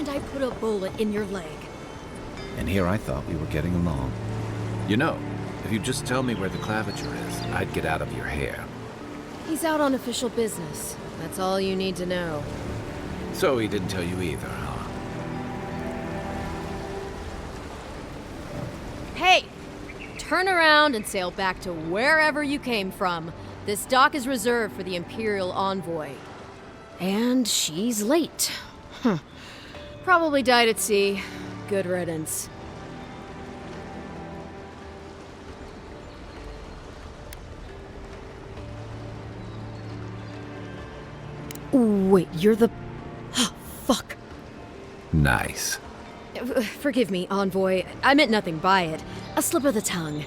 and I put a bullet in your leg. And here I thought we were getting along. You know, if you'd just tell me where the claviger is, I'd get out of your hair. He's out on official business. That's all you need to know. So he didn't tell you either, huh? Hey! Turn around and sail back to wherever you came from. This dock is reserved for the Imperial Envoy. And she's late. Probably died at sea. Good riddance. Wait, you're the... Oh, fuck. Nice. Forgive me, Envoy. I meant nothing by it. A slip of the tongue.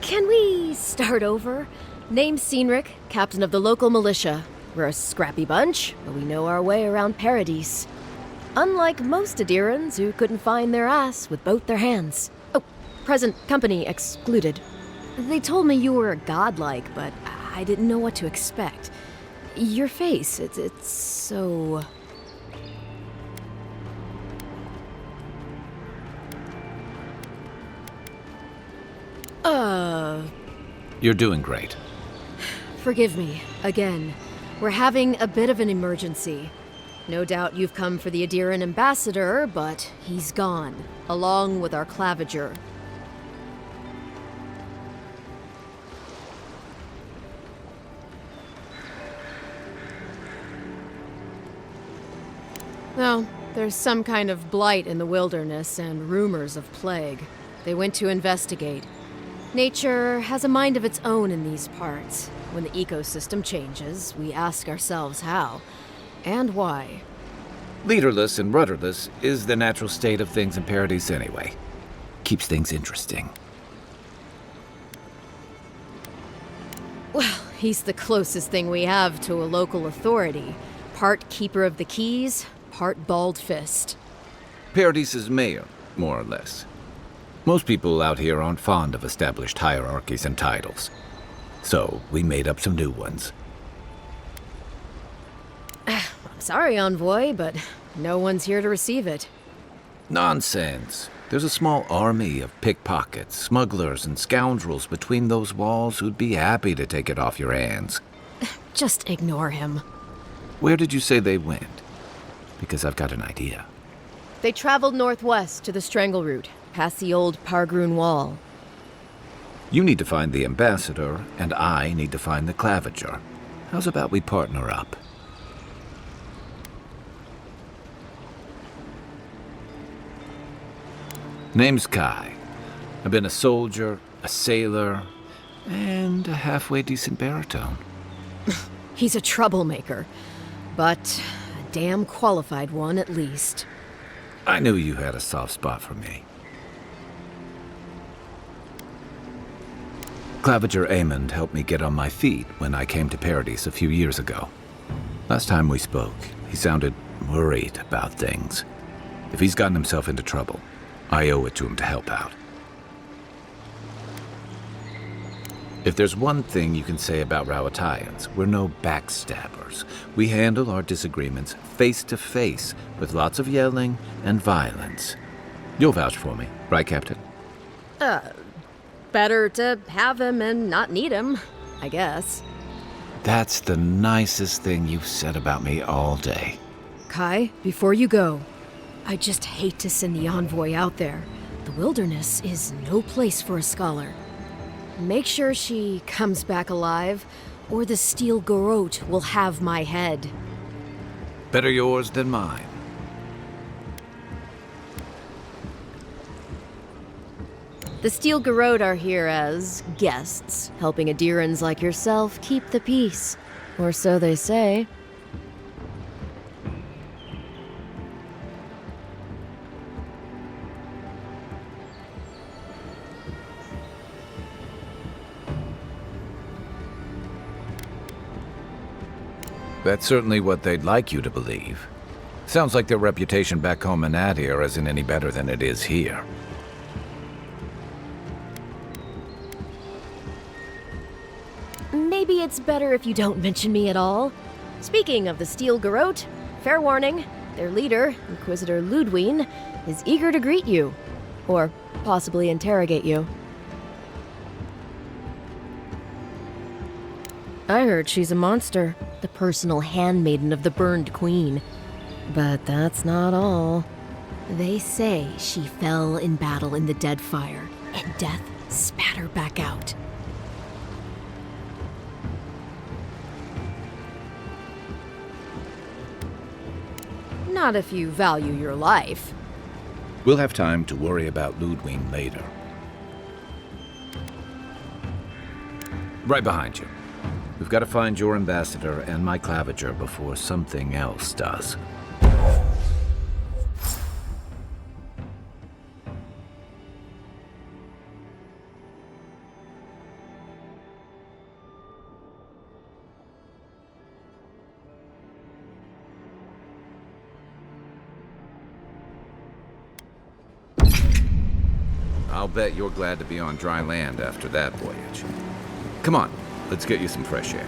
Can we start over? Name's Xaurip, captain of the local militia. We're a scrappy bunch, but we know our way around Paradis. Unlike most Adirans who couldn't find their ass with both their hands. Oh, present company excluded. They told me you were godlike, but I didn't know what to expect. Your face, it's so... You're doing great. Forgive me, again. We're having a bit of an emergency. No doubt you've come for the Adiran ambassador, but he's gone, along with our claviger. Well, there's some kind of blight in the wilderness and rumors of plague. They went to investigate. Nature has a mind of its own in these parts. When the ecosystem changes, we ask ourselves how and why. Leaderless and rudderless is the natural state of things in Paradis anyway. Keeps things interesting. Well, he's the closest thing we have to a local authority. Part keeper of the keys, part bald fist. Paradis' mayor, more or less. Most people out here aren't fond of established hierarchies and titles. So, we made up some new ones. I'm sorry, Envoy, but no one's here to receive it. Nonsense. There's a small army of pickpockets, smugglers, and scoundrels between those walls who'd be happy to take it off your hands. Just ignore him. Where did you say they went? Because I've got an idea. They traveled northwest to the Strangle Route, past the old Pargroon Wall. You need to find the ambassador, and I need to find the claviger. How's about we partner up? Name's Kai. I've been a soldier, a sailor, and a halfway decent baritone. He's a troublemaker, but a damn qualified one at least. I knew you had a soft spot for me. Claviger Amond helped me get on my feet when I came to Paradis a few years ago. Last time we spoke, he sounded worried about things. If he's gotten himself into trouble, I owe it to him to help out. If there's one thing you can say about Rawatayans, we're no backstabbers. We handle our disagreements face to face with lots of yelling and violence. You'll vouch for me, right, Captain? Better to have him and not need him, I guess. That's the nicest thing you've said about me all day. Kai, before you go, I just hate to send the envoy out there. The wilderness is no place for a scholar. Make sure she comes back alive, or the steel garrote will have my head. Better yours than mine. The steel garrote are here as guests, helping Adirans like yourself keep the peace. Or so they say. That's certainly what they'd like you to believe. Sounds like their reputation back home in Adir isn't any better than it is here. Maybe it's better if you don't mention me at all. Speaking of the steel garrote, fair warning, Their leader, Inquisitor Ludwine, is eager to greet you. Or possibly interrogate you. I heard she's a monster, the personal handmaiden of the Burned Queen. But that's not all. They say she fell in battle in the Deadfire, and death spat her back out. Not if you value your life. We'll have time to worry about Ludwine later. Right behind you. We've got to find your ambassador and my claviger before something else does. I'll bet you're glad to be on dry land after that voyage. Come on, let's get you some fresh air.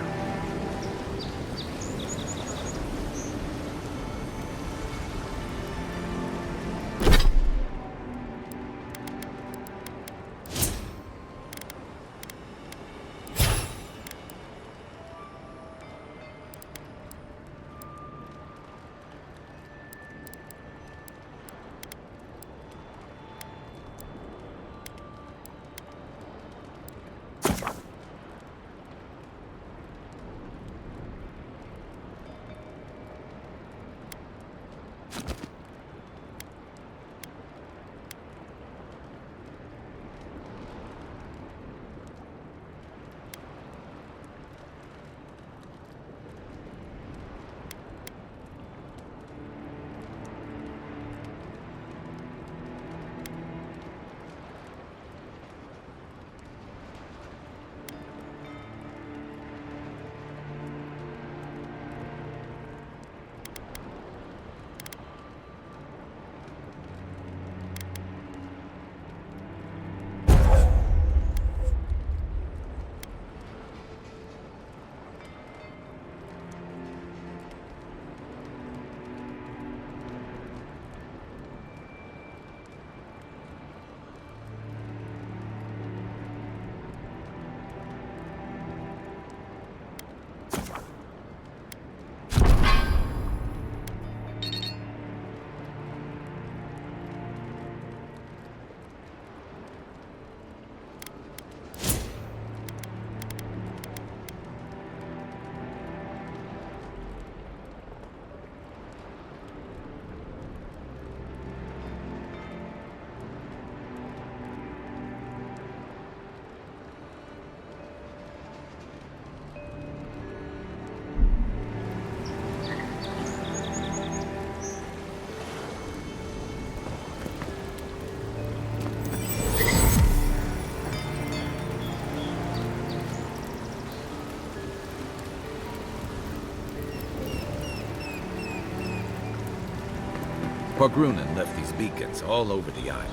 Grunin left these beacons all over the island.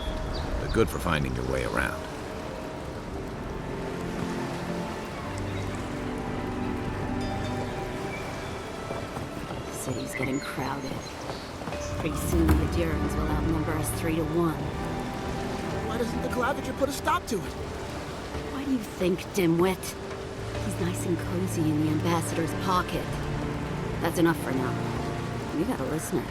They're good for finding your way around. The city's getting crowded. Pretty soon the Adirans will outnumber us 3-1. Why doesn't the claviger put a stop to it? Why do you think, dimwit? He's nice and cozy in the ambassador's pocket. That's enough for now. You got a listener.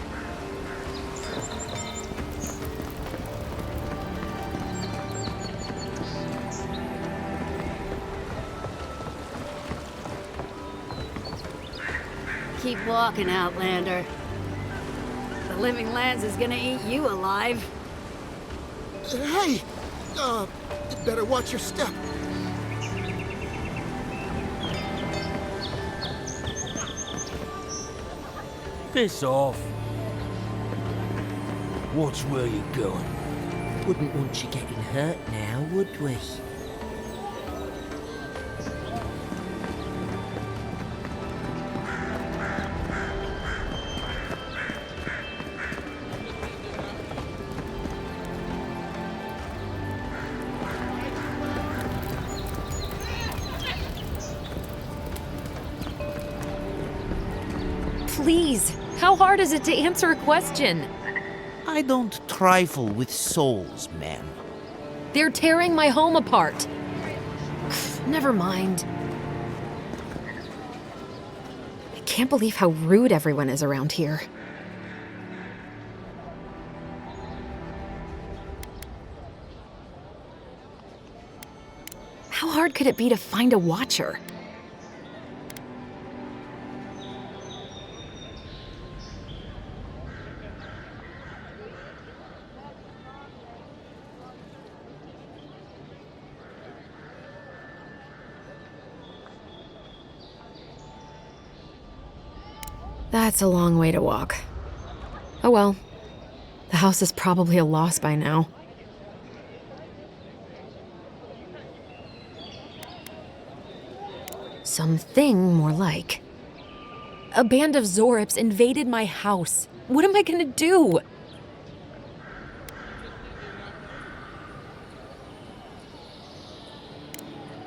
Keep walking, Outlander. The living lands is gonna eat you alive. Hey! You better watch your step. Piss off. Watch where you're going. Wouldn't want you getting hurt now, would we? Please, How hard is it to answer a question? I don't trifle with souls, ma'am. They're tearing my home apart. Never mind. I can't believe how rude everyone is around here. How hard could it be to find a watcher? That's a long way to walk. Oh well. The house is probably a loss by now. Something more like. A band of Xaurips invaded my house. What am I gonna do?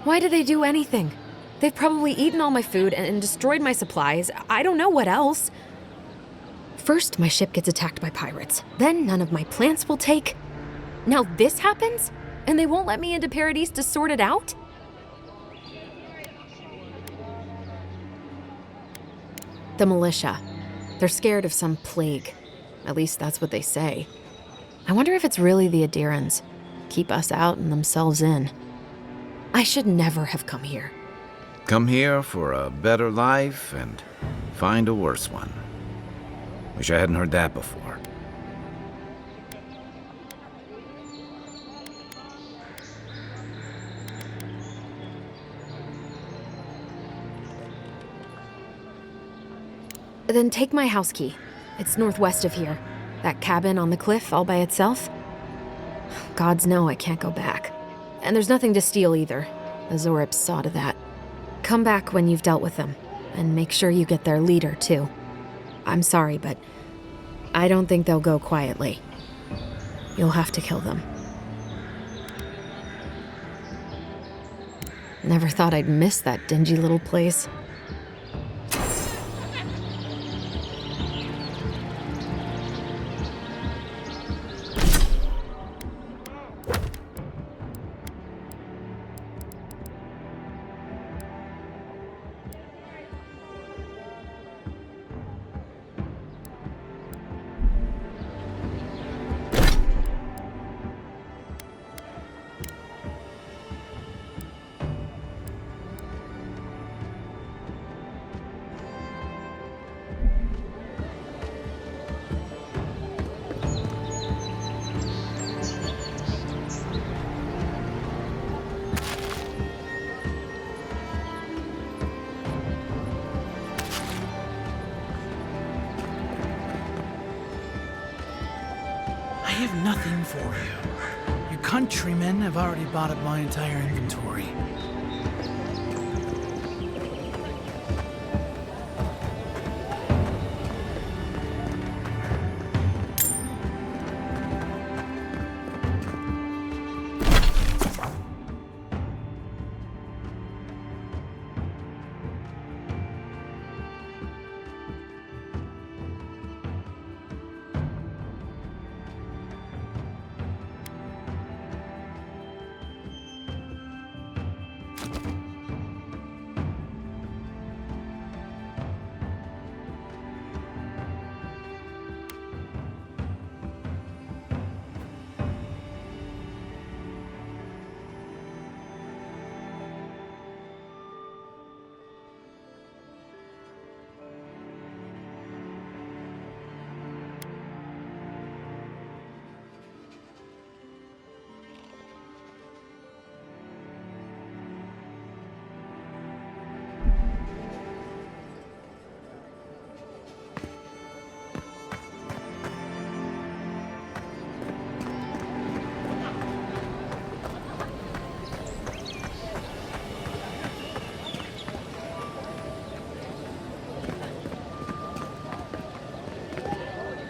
Why did they do anything? They've probably eaten all my food and destroyed my supplies. I don't know what else. First, my ship gets attacked by pirates. Then none of my plants will take. Now this happens? And they won't let me into Paradis to sort it out? The militia. They're scared of some plague. At least that's what they say. I wonder if it's really the Adirans. Keep us out and themselves in. I should never have come here. Come here for a better life and find a worse one. Wish I hadn't heard that before. Then take my house key. It's northwest of here. That cabin on the cliff all by itself. Gods know I can't go back. And there's nothing to steal either. The Xaurips saw to that. Come back when you've dealt with them, and make sure you get their leader, too. I'm sorry, but I don't think they'll go quietly. You'll have to kill them. Never thought I'd miss that dingy little place. I have nothing for you. Your countrymen have already bought up my entire inventory.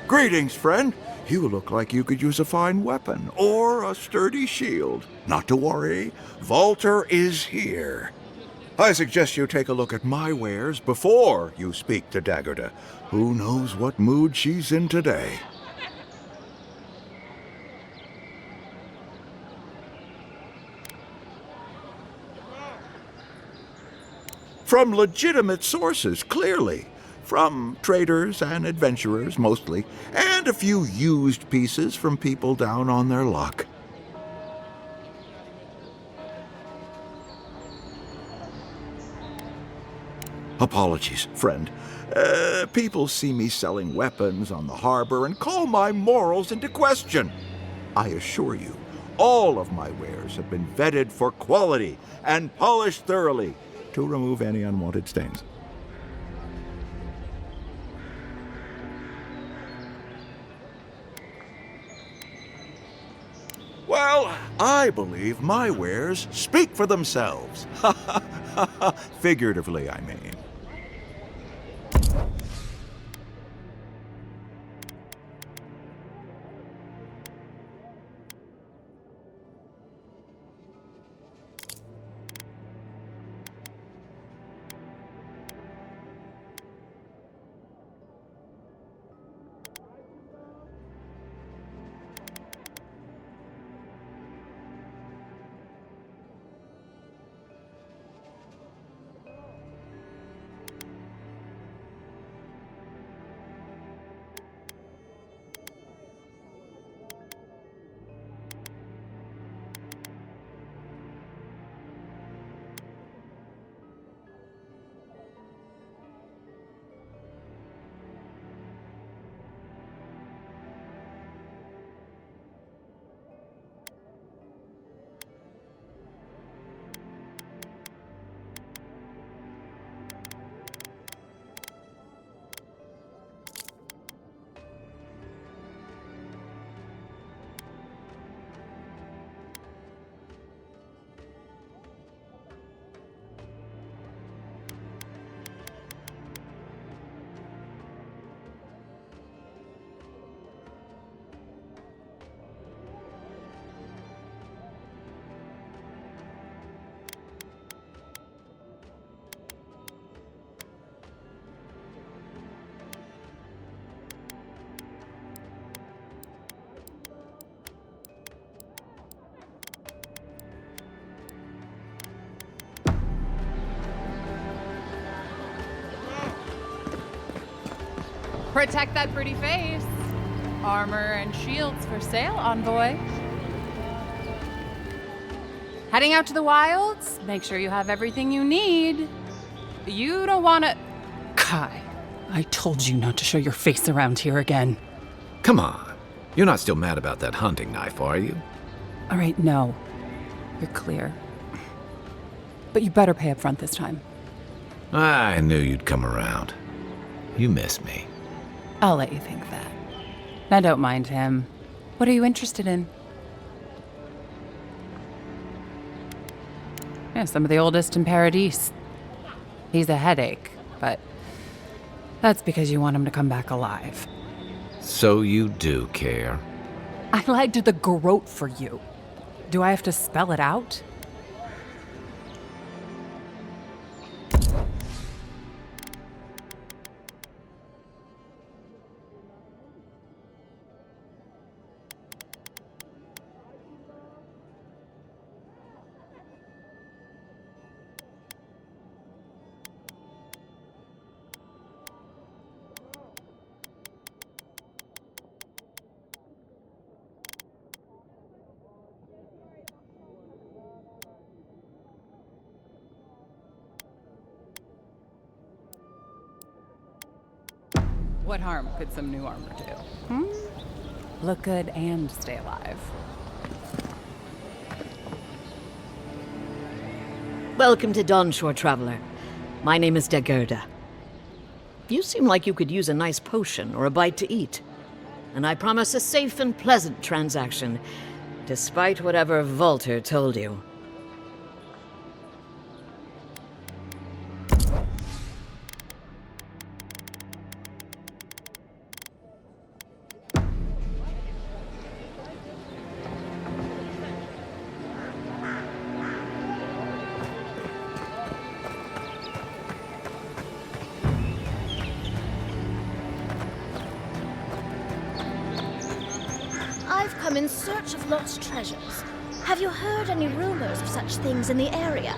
Greetings, friend. You look like you could use a fine weapon or a sturdy shield. Not to worry, Walter is here. I suggest you take a look at my wares before you speak to Daggerda. Who knows what mood she's in today? From legitimate sources, clearly. From traders and adventurers, mostly, and a few used pieces from people down on their luck. Apologies, friend. People see me selling weapons on the harbor and call my morals into question. I assure you, all of my wares have been vetted for quality and polished thoroughly to remove any unwanted stains. Well, I believe my wares speak for themselves. Figuratively, I mean. Protect that pretty face. Armor and shields for sale, envoy. Heading out to the wilds? Make sure you have everything you need. You don't want to... Kai, I told you not to show your face around here again. Come on. You're not still mad about that hunting knife, are you? All right, no. You're clear. But you better pay up front this time. I knew you'd come around. You miss me. I'll let you think that. Now don't mind him. What are you interested in? Yeah, some of the oldest in Paradis. He's a headache, but that's because you want him to come back alive. So you do care. I lied to the garrote for you. Do I have to spell it out? What harm could some new armor do? Look good and stay alive. Welcome to Dawnshore, Traveler. My name is Daggerda. You seem like you could use a nice potion or a bite to eat. And I promise a safe and pleasant transaction, despite whatever Volter told you. come in search of lost treasures. Have you heard any rumors of such things in the area?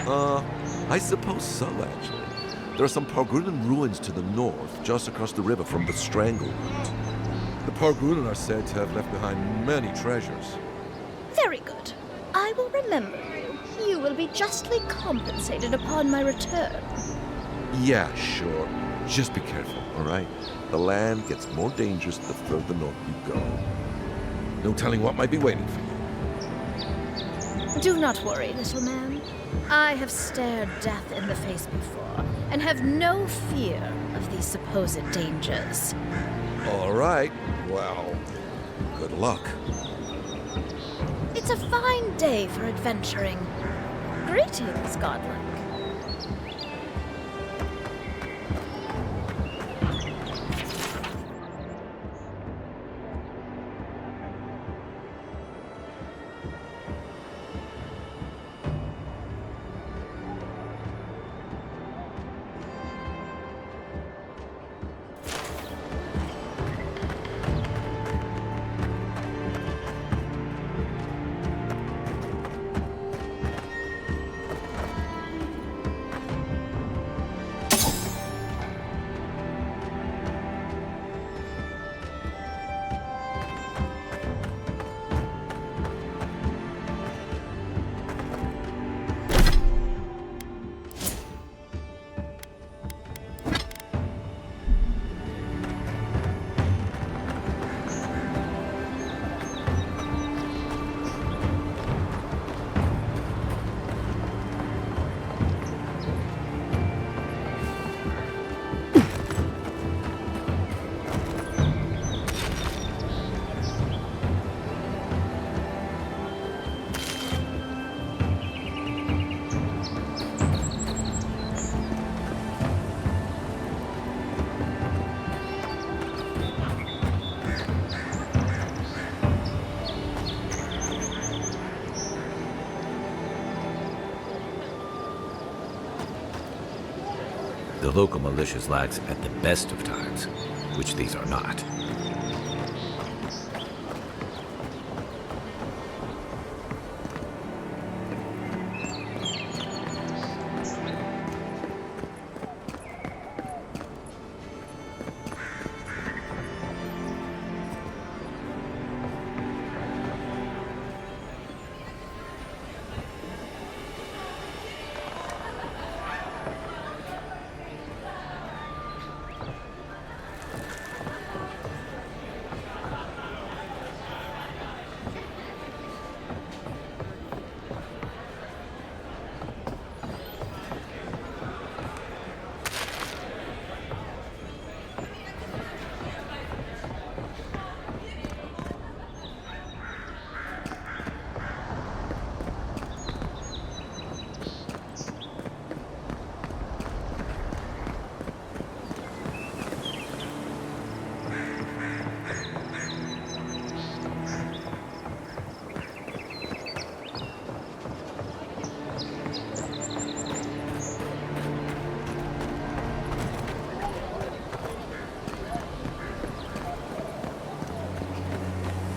I suppose so, actually. There are some Pargrunan ruins to the north, just across the river from the Strangleroot. The Pargrunan are said to have left behind many treasures. Very good. I will remember you. You will be justly compensated upon my return. Yeah, sure. Just be careful, all right? The land gets more dangerous the further north you go. No telling what might be waiting for you. Do not worry, little man. I have stared death in the face before, and have no fear of these supposed dangers. All right. Well, good luck. It's a fine day for adventuring. Greetings, Godlike. The local militia's lax at the best of times, which these are not.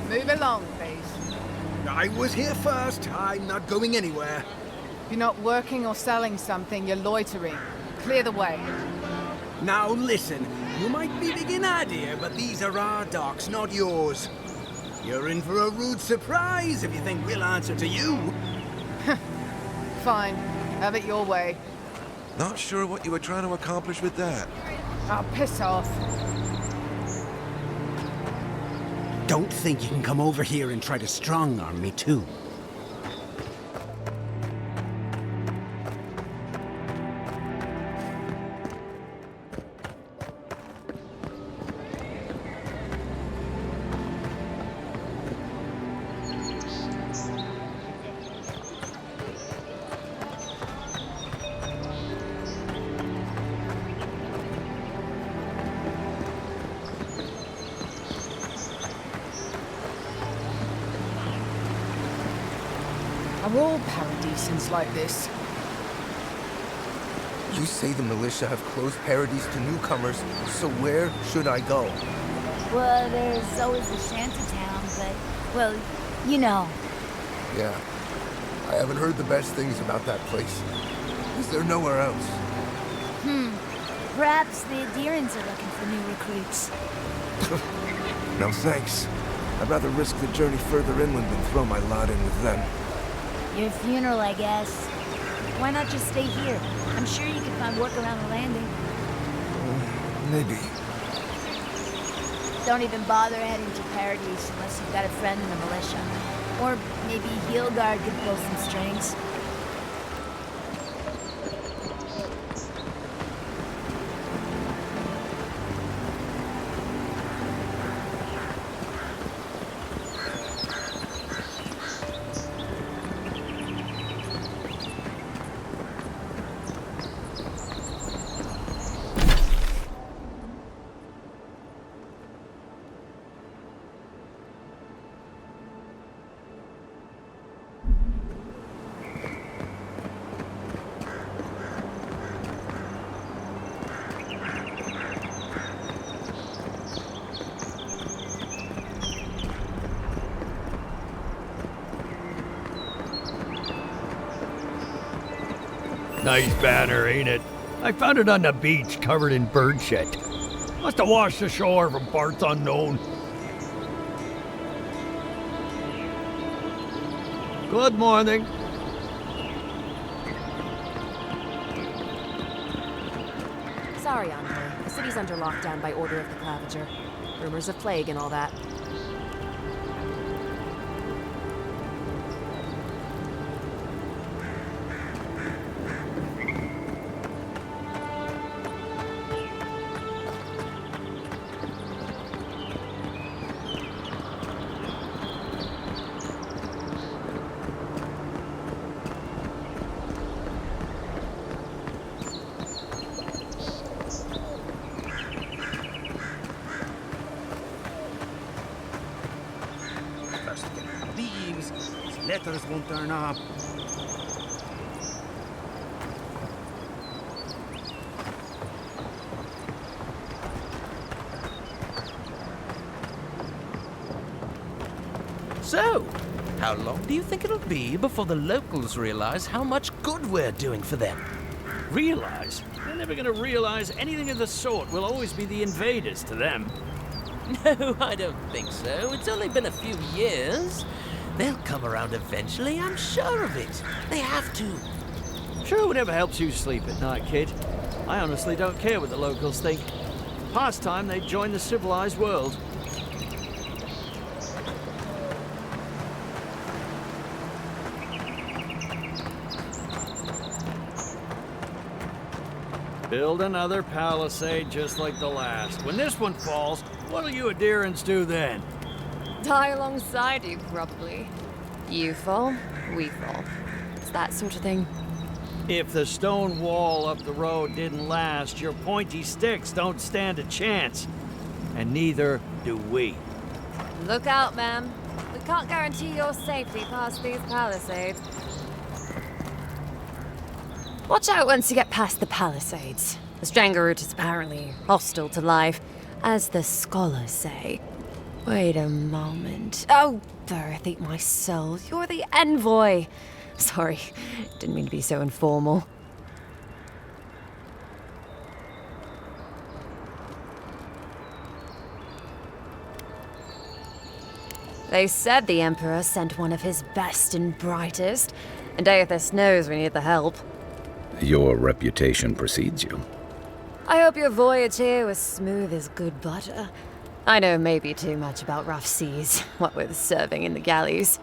Move along, please. I was here first. I'm not going anywhere. If you're not working or selling something, you're loitering. Clear the way. Now listen, you might be big in idea, but these are our docks, not yours. You're in for a rude surprise if you think we'll answer to you. Fine. Have it your way. Not sure what you were trying to accomplish with that. Oh, piss off. Don't think you can come over here and try to strong-arm me, too. Are all Paradisans like this? You say the militia have closed Paradis to newcomers, so where should I go? Well, there's always the shanty town. but, well, you know. Yeah. I haven't heard the best things about that place. Is there nowhere else? Perhaps the Adherents are looking for new recruits. No thanks. I'd rather risk the journey further inland than throw my lot in with them. Your funeral, I guess. Why not just stay here? I'm sure you can find work around the landing. Maybe. Don't even bother heading to Paradis unless you've got a friend in the militia. Or maybe Heelguard could pull some strings. Nice banner, ain't it? I found it on the beach, covered in bird shit. Must have washed ashore from parts unknown. Good morning. Sorry, Envoy. The city's under lockdown by order of the Clavager. Rumors of plague and all that. Letters won't turn up. So, how long do you think it'll be before the locals realize how much good we're doing for them? Realize? They're never gonna realize anything of the sort. We'll always be the invaders to them. No, I don't think so. It's only been a few years. They'll come around eventually, I'm sure of it. They have to. Sure, whatever helps you sleep at night, kid. I honestly don't care what the locals think. Past time they'd join the civilized world. Build another palisade just like the last. When this one falls, what'll you adherents do then? Die alongside you, probably. You fall, we fall. It's that sort of thing. If the stone wall up the road didn't last, your pointy sticks don't stand a chance. And neither do we. Look out, ma'am. We can't guarantee your safety past these palisades. Watch out once you get past the palisades. The Stranger route is apparently hostile to life, as the scholars say. Wait a moment. Oh, Birth, eat my soul. You're the envoy. Sorry, didn't mean to be so informal. They said the Emperor sent one of his best and brightest, and Aethys knows we need the help. Your reputation precedes you. I hope your voyage here was smooth as good butter. I know maybe too much about rough seas, what with serving in the galleys.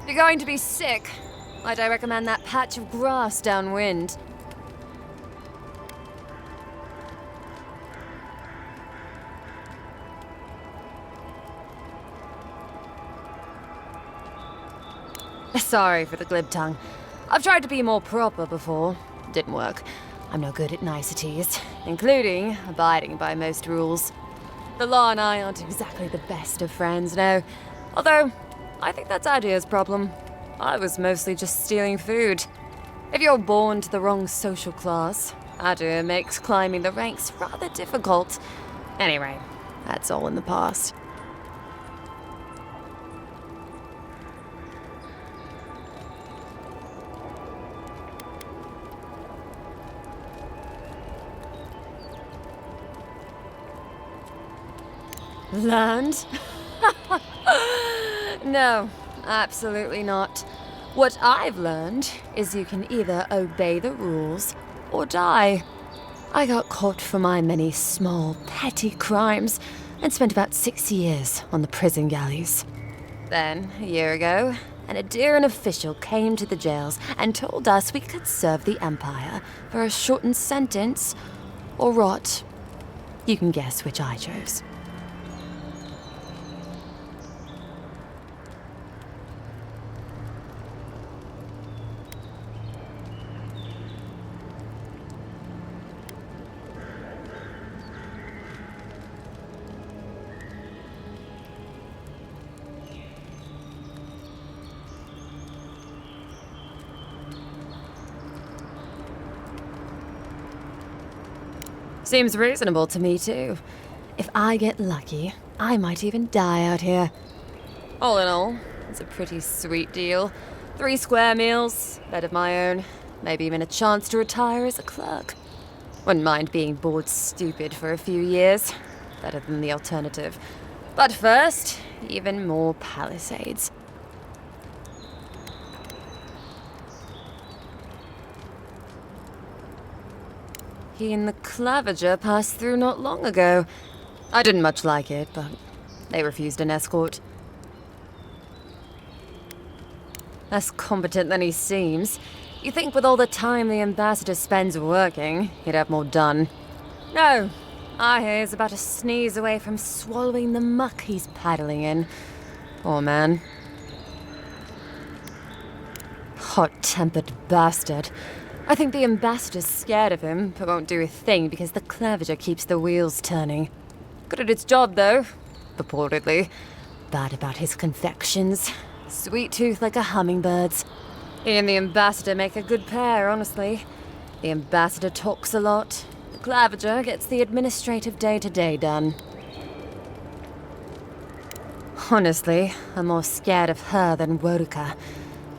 If you're going to be sick, might I recommend that patch of grass downwind? Sorry for the glib tongue. I've tried to be more proper before. Didn't work. I'm no good at niceties, including abiding by most rules. The law and I aren't exactly the best of friends, no. Although, I think that's Adia's problem. I was mostly just stealing food. If you're born to the wrong social class, Adu makes climbing the ranks rather difficult. Anyway, that's all in the past. Land? No, absolutely not. What I've learned is you can either obey the rules or die. I got caught for my many small, petty crimes and spent about 6 years on the prison galleys. Then, a year ago, an Adiran official came to the jails and told us we could serve the Empire for a shortened sentence or rot. You can guess which I chose. Seems reasonable to me, too. If I get lucky, I might even die out here. All in all, it's a pretty sweet deal. 3 square meals, bed of my own, maybe even a chance to retire as a clerk. Wouldn't mind being bored stupid for a few years. Better than the alternative. But first, even more palisades. He and the Clavager passed through not long ago. I didn't much like it, but they refused an escort. Less competent than he seems. You think with all the time the ambassador spends working, he'd have more done. No, I hear he's about a sneeze away from swallowing the muck he's paddling in. Poor man. Hot-tempered bastard. I think the ambassador's scared of him, but won't do a thing because the Clavager keeps the wheels turning. Good at its job, though, purportedly. Bad about his confections. Sweet tooth like a hummingbird's. He and the ambassador make a good pair, honestly. The ambassador talks a lot. The Clavager gets the administrative day-to-day done. Honestly, I'm more scared of her than Wodica.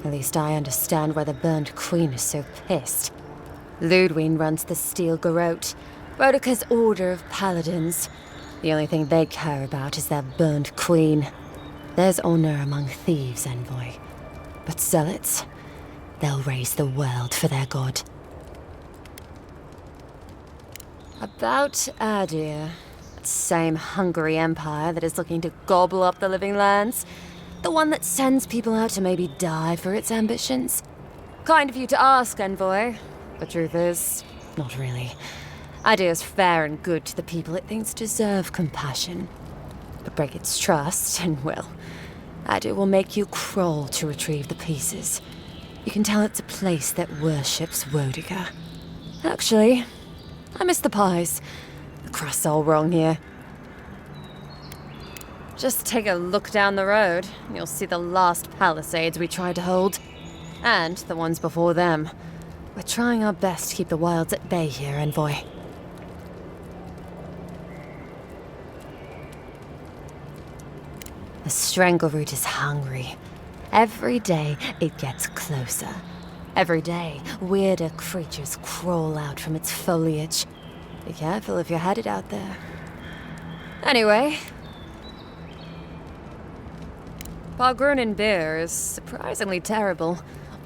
At least I understand why the Burned Queen is so pissed. Ludwig runs the Steel Garrote, Wodica's order of paladins. The only thing they care about is their Burned Queen. There's honor among thieves, envoy. But zealots, they'll raise the world for their god. About Adir, that same hungry empire that is looking to gobble up the living lands. The one that sends people out to maybe die for its ambitions. Kind of you to ask, envoy. The truth is, not really. Adir's fair and good to the people it thinks deserve compassion. But break its trust, and well, Adir will make you crawl to retrieve the pieces. You can tell it's a place that worships Wodica. Actually, I miss the pies. The crust's all wrong here. Just take a look down the road, and you'll see the last palisades we tried to hold. And the ones before them. We're trying our best to keep the wilds at bay here, envoy. The Strangleroot is hungry. Every day, it gets closer. Every day, weirder creatures crawl out from its foliage. Be careful if you're headed out there. Anyway, Pargrunin beer is surprisingly terrible.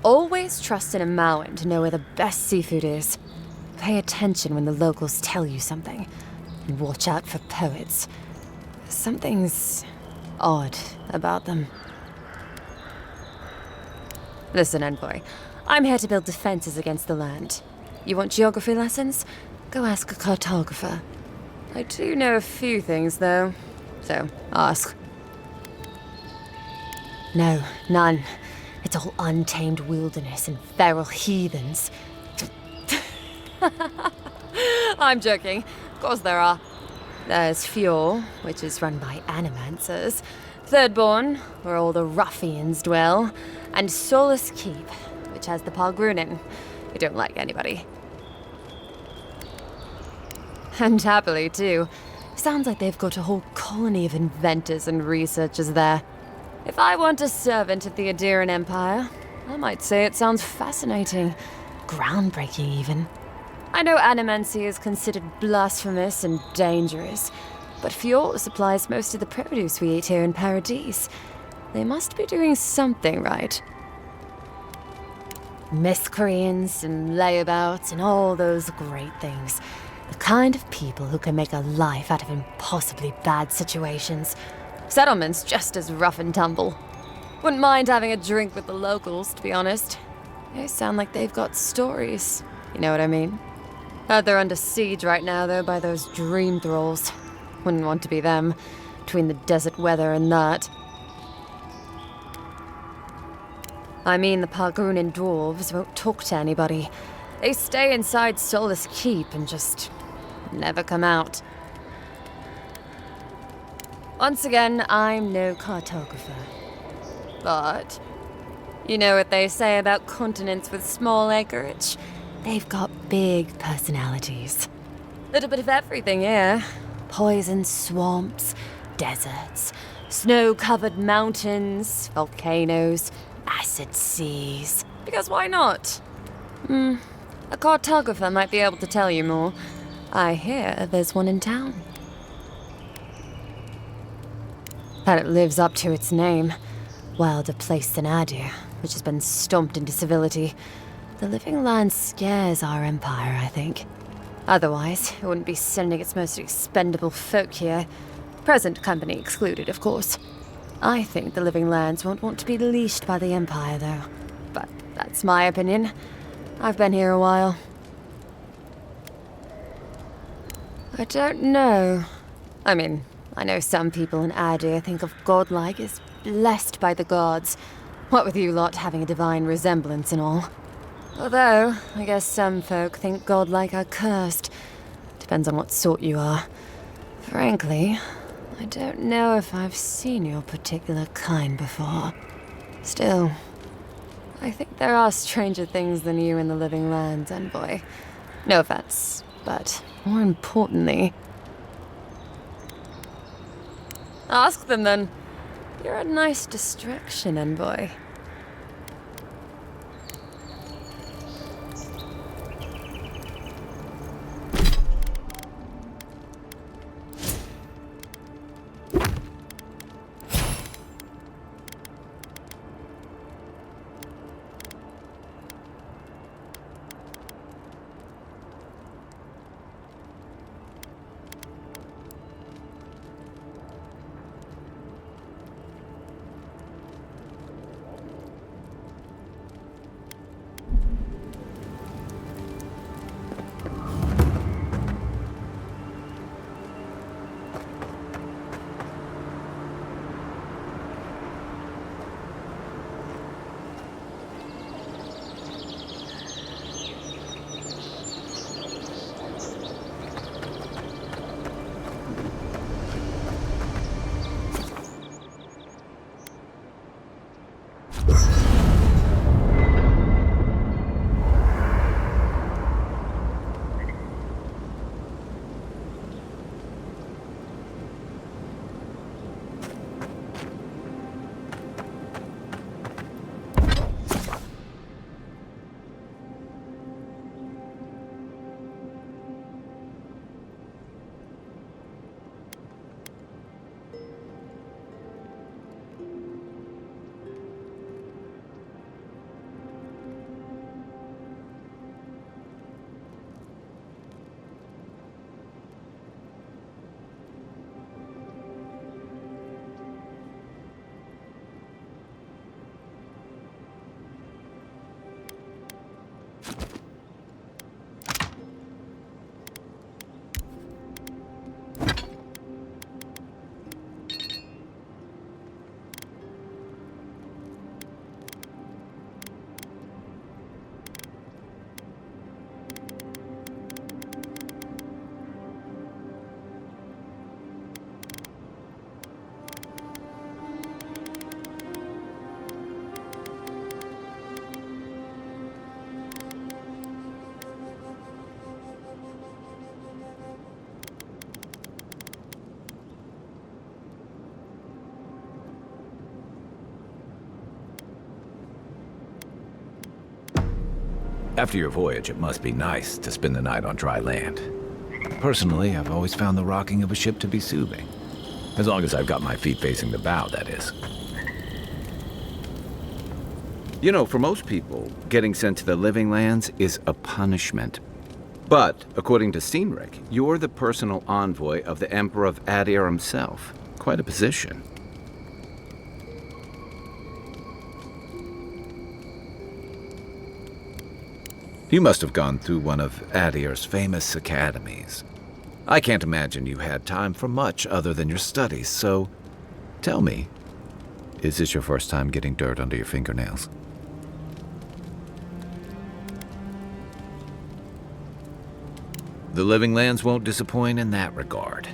Always trust in a Mauen to know where the best seafood is. Pay attention when the locals tell you something. And watch out for poets. Something's odd about them. Listen, envoy. I'm here to build defenses against the land. You want geography lessons? Go ask a cartographer. I do know a few things, though. So, ask. No, none. It's all untamed wilderness and feral heathens. I'm joking. Of course there are. There's Fjord, which is run by animancers. Thirdborn, where all the ruffians dwell, and Solus Keep, which has the Pargrunin, who don't like anybody. And happily, too. Sounds like they've got a whole colony of inventors and researchers there. If I want a servant of the Adiran Empire, I might say it sounds fascinating. Groundbreaking, even. I know animancy is considered blasphemous and dangerous, but Fjord supplies most of the produce we eat here in Paradis. They must be doing something right. Miscreants and layabouts and all those great things. The kind of people who can make a life out of impossibly bad situations. Settlements just as rough and tumble. Wouldn't mind having a drink with the locals, to be honest. They sound like they've got stories. You know what I mean? Heard they're under siege right now, though, by those dream thralls. Wouldn't want to be them, between the desert weather and that. I mean, the Pargrunin dwarves won't talk to anybody. They stay inside Solus Keep and just never come out. Once again, I'm no cartographer. But you know what they say about continents with small acreage? They've got big personalities. Little bit of everything here. Poison swamps, deserts, snow-covered mountains, volcanoes, acid seas. Because why not? A cartographer might be able to tell you more. I hear there's one in town. That it lives up to its name. Wilder place than Adir, which has been stomped into civility. The living land scares our empire, I think. Otherwise, it wouldn't be sending its most expendable folk here. Present company excluded, of course. I think the living lands won't want to be leashed by the empire, though. But that's my opinion. I've been here a while. I don't know. I mean, I know some people in Adir think of godlike as blessed by the gods. What with you lot having a divine resemblance and all. Although, I guess some folk think godlike are cursed. Depends on what sort you are. Frankly, I don't know if I've seen your particular kind before. Still, I think there are stranger things than you in the living lands, envoy. No offense, but more importantly... Ask them then. You're a nice distraction, envoy. After your voyage, it must be nice to spend the night on dry land. Personally, I've always found the rocking of a ship to be soothing. As long as I've got my feet facing the bow, that is. You know, for most people, getting sent to the living lands is a punishment. But, according to Xaurip, you're the personal envoy of the Emperor of Adir himself. Quite a position. You must have gone through one of Adir's famous academies. I can't imagine you had time for much other than your studies, so tell me, is this your first time getting dirt under your fingernails? The living lands won't disappoint in that regard.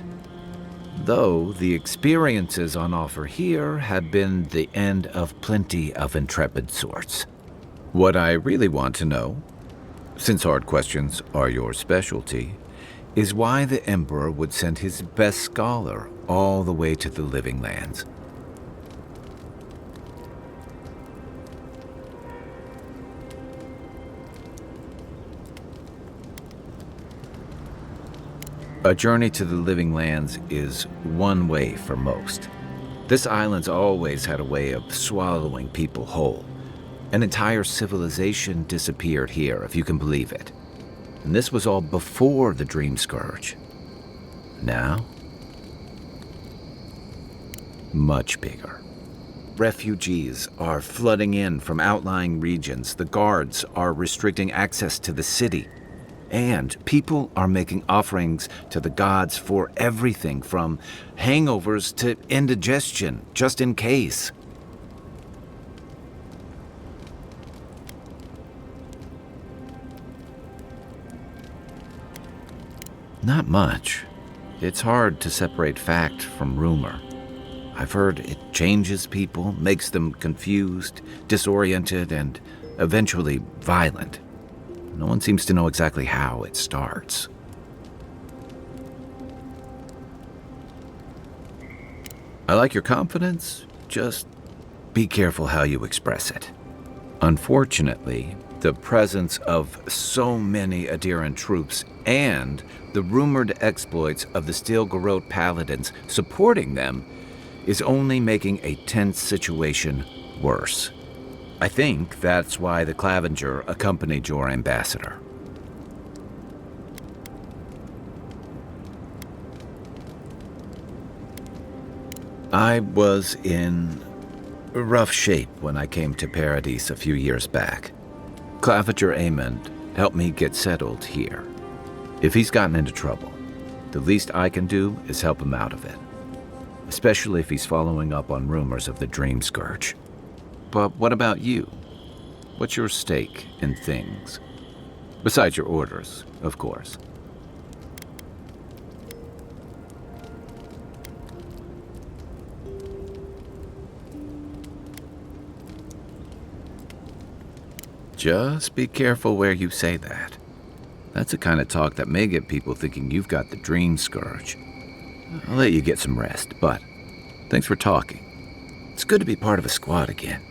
Though the experiences on offer here have been the end of plenty of intrepid sorts. What I really want to know, since hard questions are your specialty, is why the Emperor would send his best scholar all the way to the living lands. A journey to the living lands is one way for most. This island's always had a way of swallowing people whole. An entire civilization disappeared here, if you can believe it. And this was all before the Dream Scourge. Now, much bigger. Refugees are flooding in from outlying regions. The guards are restricting access to the city. And people are making offerings to the gods for everything from hangovers to indigestion, just in case. Not much. It's hard to separate fact from rumor. I've heard it changes people, makes them confused, disoriented, and eventually violent. No one seems to know exactly how it starts. I like your confidence, just be careful how you express it. Unfortunately, the presence of so many Adiran troops and the rumored exploits of the Steel Garrote paladins supporting them is only making a tense situation worse. I think that's why the Clavenger accompanied your ambassador. I was in rough shape when I came to Paradis a few years back. Clavenger Amond helped me get settled here. If he's gotten into trouble, the least I can do is help him out of it. Especially if he's following up on rumors of the Dream Scourge. But what about you? What's your stake in things? Besides your orders, of course. Just be careful where you say that. That's the kind of talk that may get people thinking you've got the Dream Scourge. I'll let you get some rest, but thanks for talking. It's good to be part of a squad again,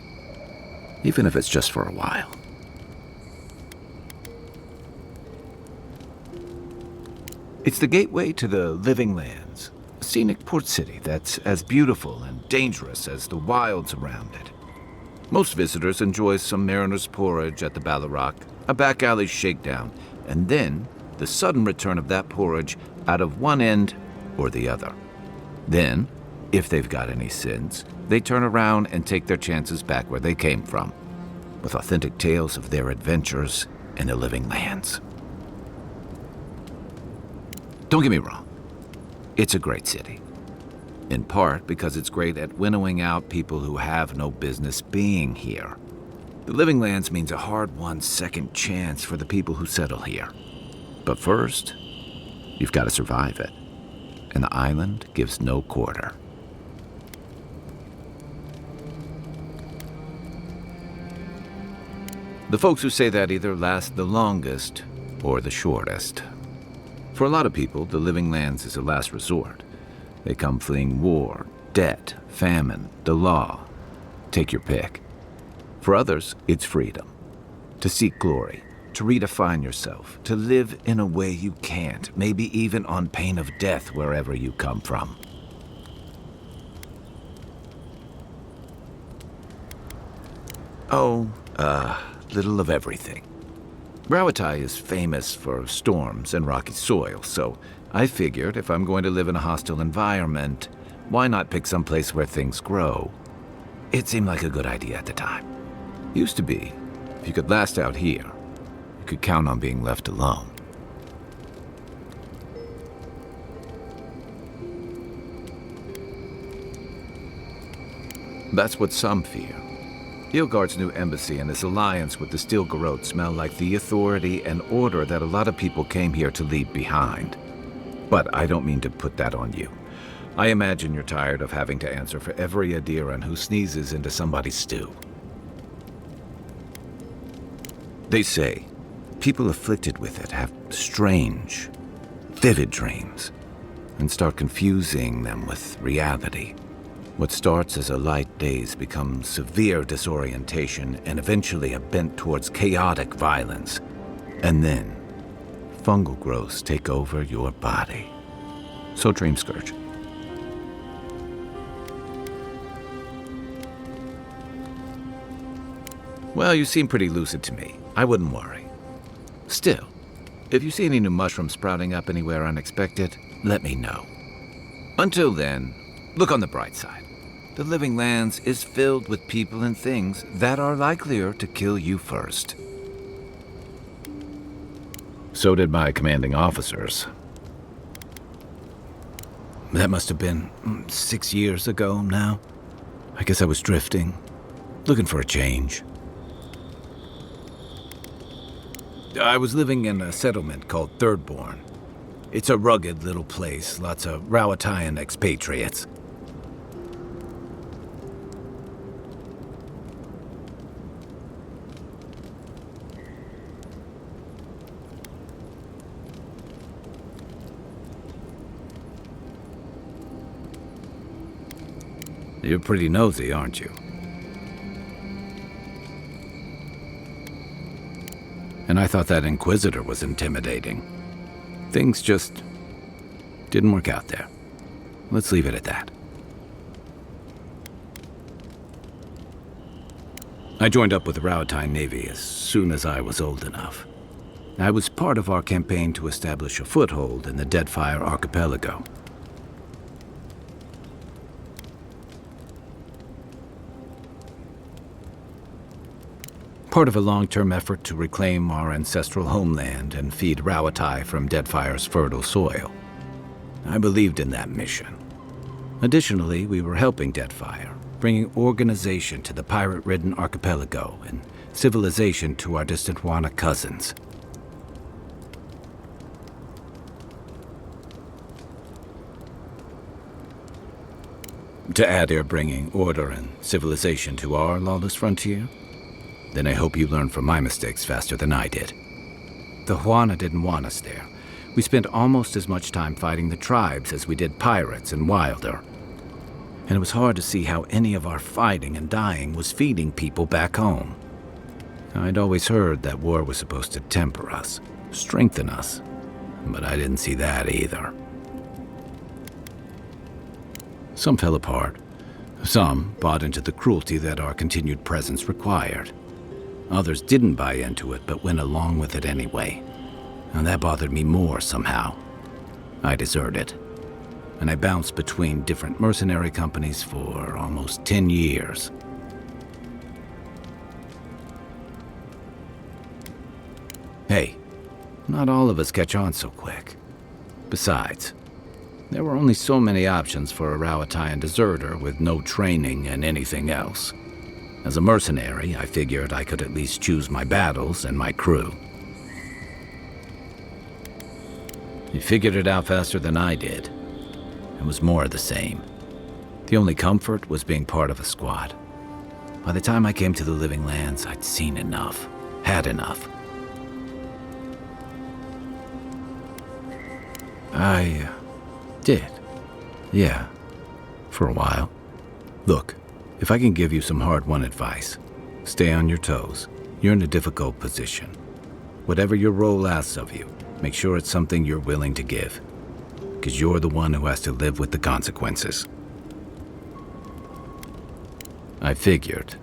even if it's just for a while. It's the gateway to the living lands, a scenic port city that's as beautiful and dangerous as the wilds around it. Most visitors enjoy some mariner's porridge at the Ballarock, a back alley shakedown, and then the sudden return of that porridge out of one end or the other. Then, if they've got any sins, they turn around and take their chances back where they came from, with authentic tales of their adventures in the living lands. Don't get me wrong, it's a great city. In part because it's great at winnowing out people who have no business being here. The living lands means a hard-won second chance for the people who settle here. But first, you've got to survive it. And the island gives no quarter. The folks who say that either last the longest or the shortest. For a lot of people, the living lands is a last resort. They come fleeing war, debt, famine, the law. Take your pick. For others, it's freedom. To seek glory, to redefine yourself, to live in a way you can't, maybe even on pain of death wherever you come from. Oh, little of everything. Rawatai is famous for storms and rocky soil, so I figured if I'm going to live in a hostile environment, why not pick some place where things grow? It seemed like a good idea at the time. Used to be, if you could last out here, you could count on being left alone. That's what some fear. Ilgard's new embassy and his alliance with the Steel Garrote smell like the authority and order that a lot of people came here to leave behind. But I don't mean to put that on you. I imagine you're tired of having to answer for every Adiran who sneezes into somebody's stew. They say people afflicted with it have strange, vivid dreams and start confusing them with reality. What starts as a light daze becomes severe disorientation and eventually a bent towards chaotic violence. And then, fungal growths take over your body. So Dream Scourge. Well, you seem pretty lucid to me. I wouldn't worry. Still, if you see any new mushrooms sprouting up anywhere unexpected, let me know. Until then, look on the bright side. The Living Lands is filled with people and things that are likelier to kill you first. So did my commanding officers. That must have been 6 years ago now. I guess I was drifting, looking for a change. I was living in a settlement called Thirdborn. It's a rugged little place, lots of Rawatayan expatriates. You're pretty nosy, aren't you? And I thought that Inquisitor was intimidating. Things just didn't work out there. Let's leave it at that. I joined up with the Rawatayan Navy as soon as I was old enough. I was part of our campaign to establish a foothold in the Deadfire Archipelago. Part of a long-term effort to reclaim our ancestral homeland and feed Rawatai from Deadfire's fertile soil. I believed in that mission. Additionally, we were helping Deadfire, bringing organization to the pirate-ridden archipelago and civilization to our distant Wana cousins. To Adir bringing order and civilization to our lawless frontier? Then I hope you learn from my mistakes faster than I did. The Huana didn't want us there. We spent almost as much time fighting the tribes as we did pirates and Wilder. And it was hard to see how any of our fighting and dying was feeding people back home. I'd always heard that war was supposed to temper us, strengthen us, but I didn't see that either. Some fell apart. Some bought into the cruelty that our continued presence required. Others didn't buy into it, but went along with it anyway. And that bothered me more somehow. I deserted. And I bounced between different mercenary companies for almost 10 years. Hey, not all of us catch on so quick. Besides, there were only so many options for a Rawatayan deserter with no training and anything else. As a mercenary, I figured I could at least choose my battles and my crew. You figured it out faster than I did. It was more of the same. The only comfort was being part of a squad. By the time I came to the Living Lands, I'd seen enough, had enough. I did. Yeah, for a while. Look, if I can give you some hard-won advice, stay on your toes. You're in a difficult position. Whatever your role asks of you, make sure it's something you're willing to give. Because you're the one who has to live with the consequences. I figured.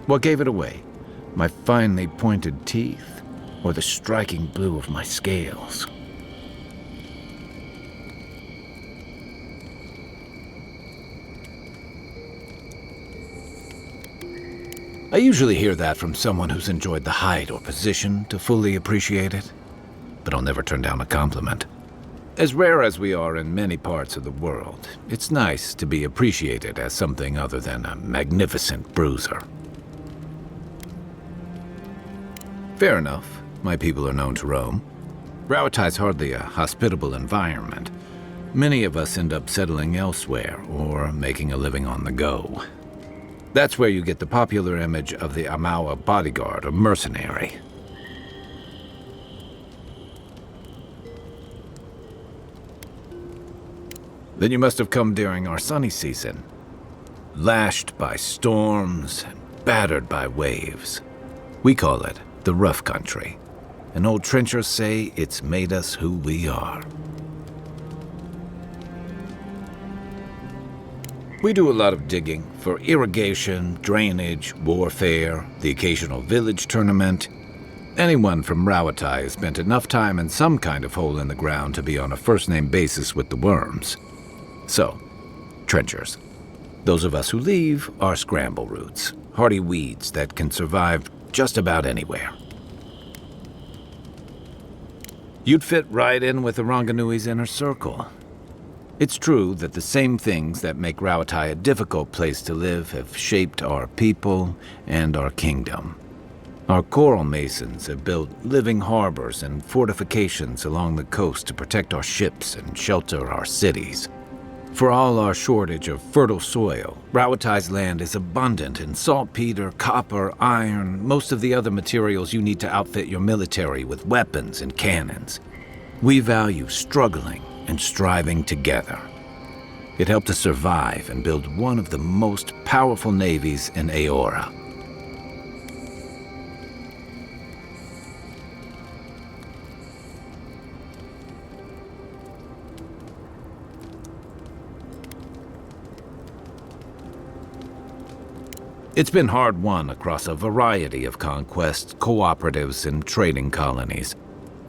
What gave it away? My finely pointed teeth, or the striking blue of my scales? I usually hear that from someone who's enjoyed the height or position to fully appreciate it, but I'll never turn down a compliment. As rare as we are in many parts of the world, it's nice to be appreciated as something other than a magnificent bruiser. Fair enough. My people are known to roam. Rauatai's hardly a hospitable environment. Many of us end up settling elsewhere or making a living on the go. That's where you get the popular image of the Amawa bodyguard or mercenary. Then you must have come during our sunny season. Lashed by storms and battered by waves. We call it the rough country. And old trenchers say it's made us who we are. We do a lot of digging for irrigation, drainage, warfare, the occasional village tournament. Anyone from Rauatai has spent enough time in some kind of hole in the ground to be on a first-name basis with the worms. So, trenchers. Those of us who leave are scramble roots, hardy weeds that can survive just about anywhere. You'd fit right in with the Ranganui's inner circle. It's true that the same things that make Rauatai a difficult place to live have shaped our people and our kingdom. Our coral masons have built living harbors and fortifications along the coast to protect our ships and shelter our cities. For all our shortage of fertile soil, Rauatai's land is abundant in saltpeter, copper, iron, most of the other materials you need to outfit your military with weapons and cannons. We value struggling and striving together. It helped us survive and build one of the most powerful navies in Aora. It's been hard-won across a variety of conquests, cooperatives, and trading colonies.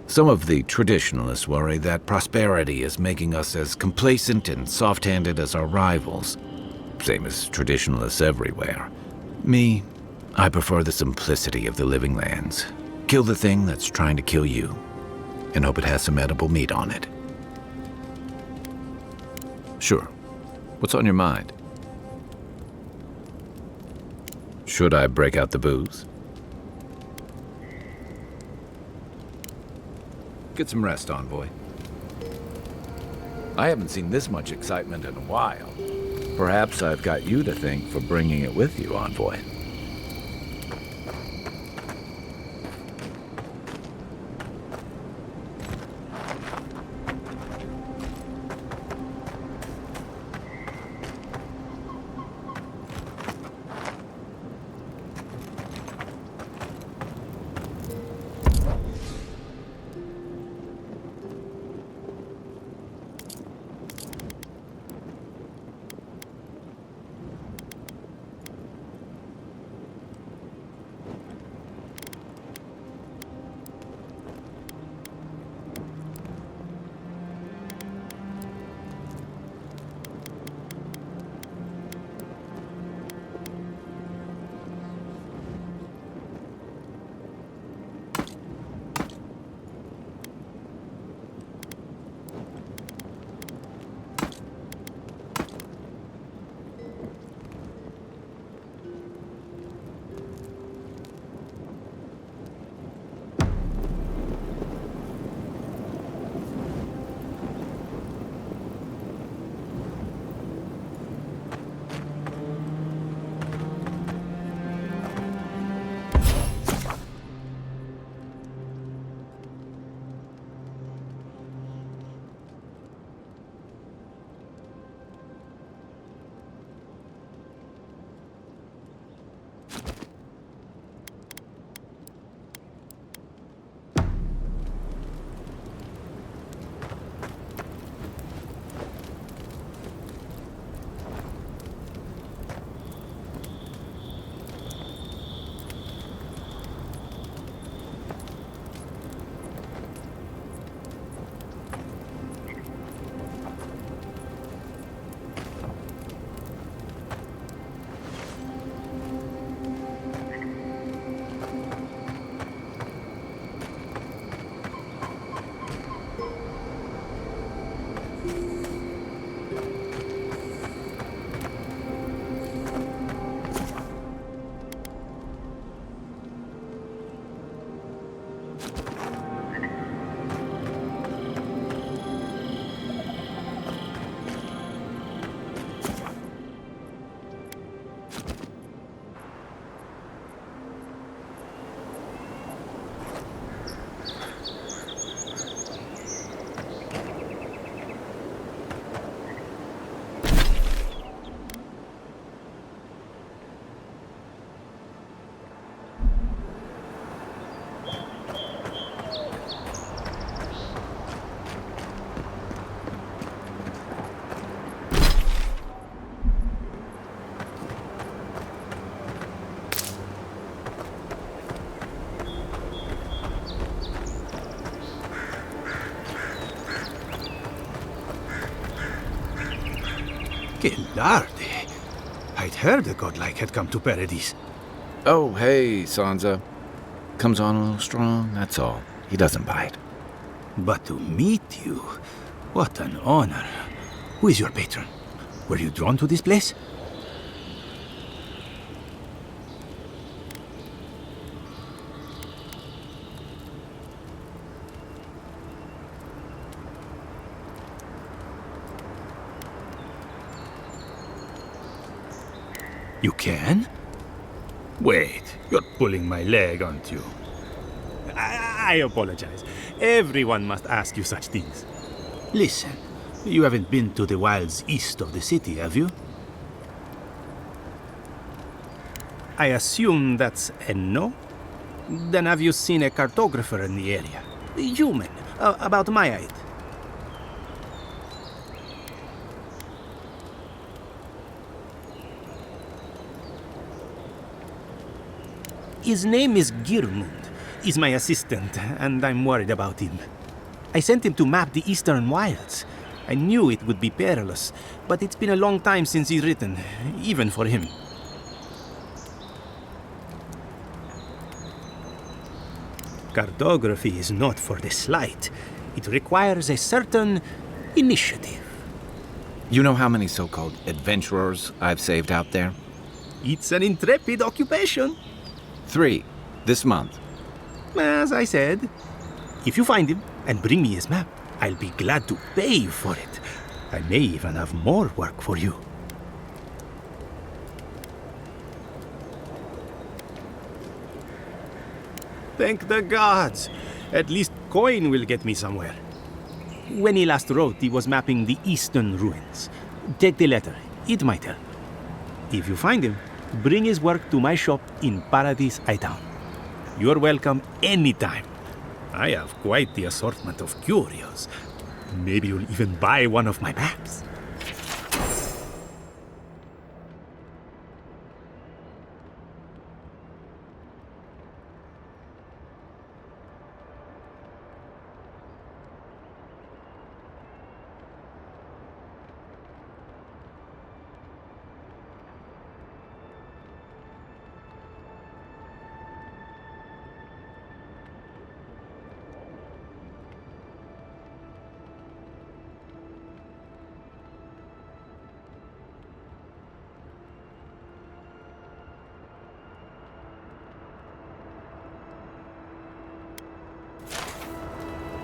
Some of the traditionalists worry that prosperity is making us as complacent and soft-handed as our rivals. Same as traditionalists everywhere. Me, I prefer the simplicity of the living lands. Kill the thing that's trying to kill you, and hope it has some edible meat on it. Sure. What's on your mind? Should I break out the booze? Get some rest, Envoy. I haven't seen this much excitement in a while. Perhaps I've got you to thank for bringing it with you, Envoy. Que larde. I'd heard a godlike had come to Paradis. Oh, hey, Sansa. Comes on a little strong, that's all. He doesn't bite. But to meet you, what an honor. Who is your patron? Were you drawn to this place? You can? Wait, you're pulling my leg, aren't you? I apologize. Everyone must ask you such things. Listen, you haven't been to the wilds east of the city, have you? I assume that's a no? Then have you seen a cartographer in the area? A human, about my height. His name is Girmund. He's my assistant, and I'm worried about him. I sent him to map the eastern wilds. I knew it would be perilous, but it's been a long time since he's written, even for him. Cartography is not for the slight. It requires a certain initiative. You know how many so-called adventurers I've saved out there? It's an intrepid occupation. 3, this month. As I said, if you find him and bring me his map, I'll be glad to pay you for it. I may even have more work for you. Thank the gods! At least coin will get me somewhere. When he last wrote, he was mapping the eastern ruins. Take the letter. It might help. If you find him, bring his work to my shop in Paradis, Town. You're welcome anytime. I have quite the assortment of curios. Maybe you'll even buy one of my maps.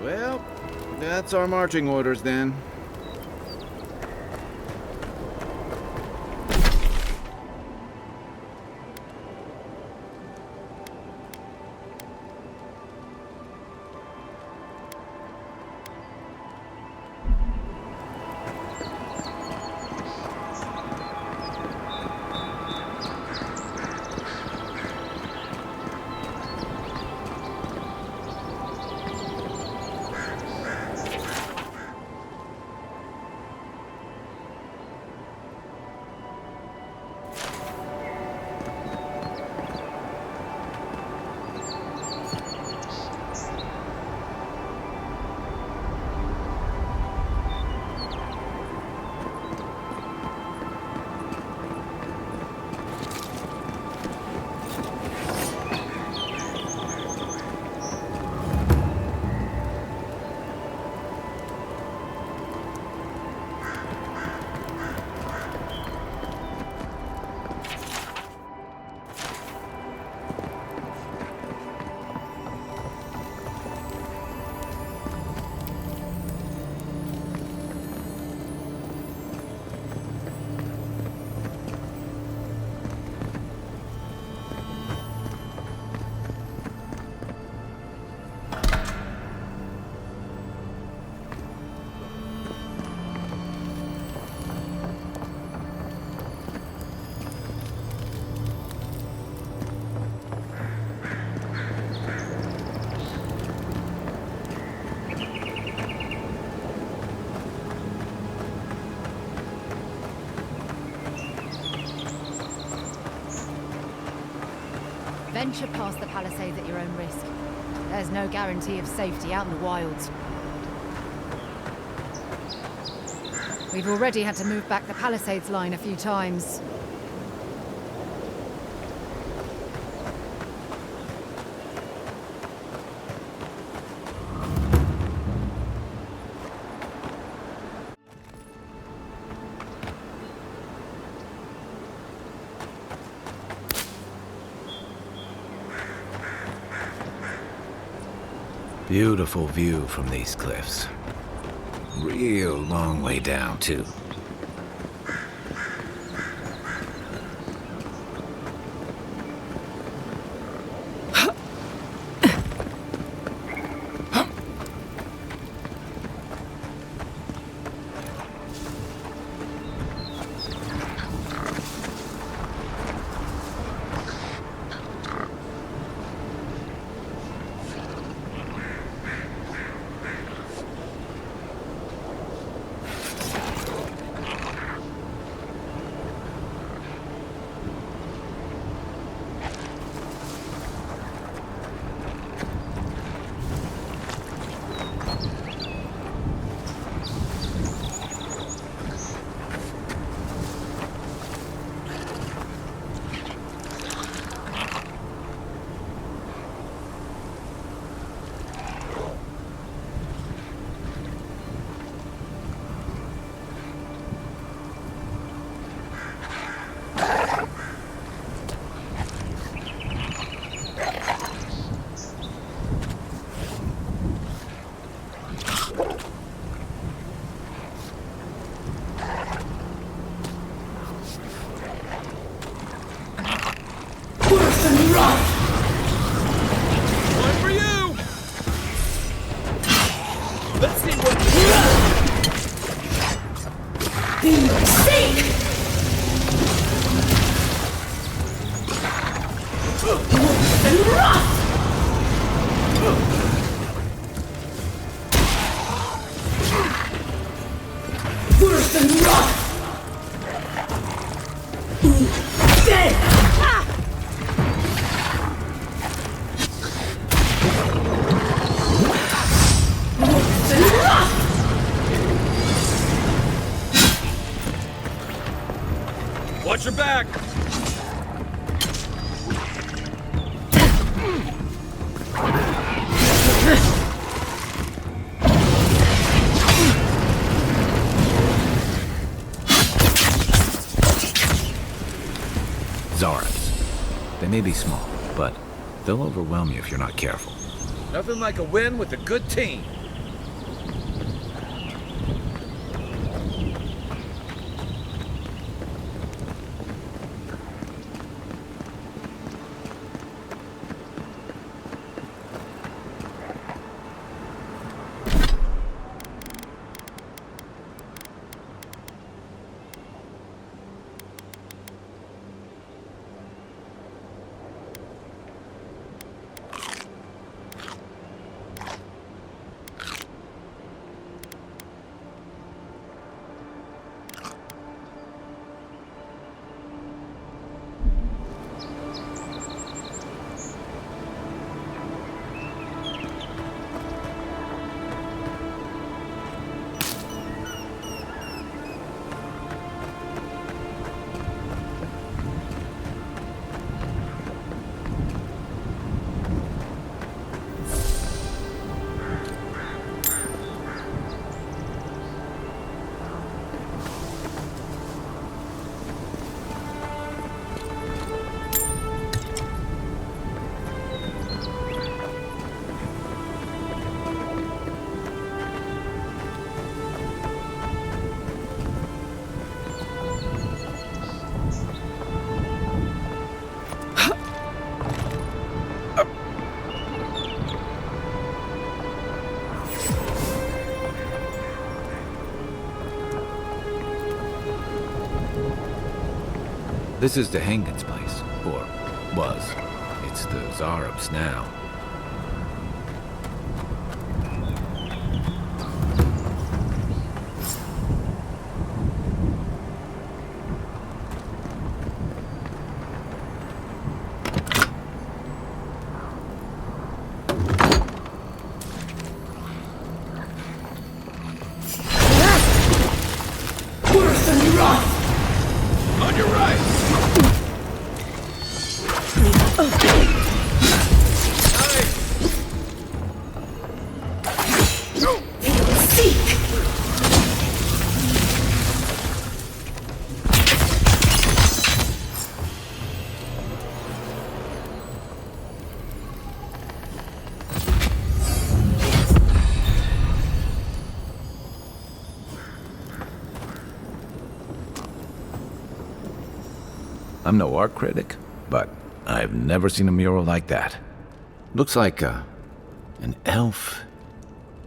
Well, that's our marching orders then. Venture past the palisades at your own risk. There's no guarantee of safety out in the wilds. We've already had to move back the Palisades line a few times. Beautiful view from these cliffs. Real long way down, too. Watch your back! Xaurips. They may be small, but they'll overwhelm you if you're not careful. Nothing like a win with a good team. This is Dehangan's place, or was. It's the Xaurips now. On your right! I'm no art critic, but I've never seen a mural like that. Looks like an elf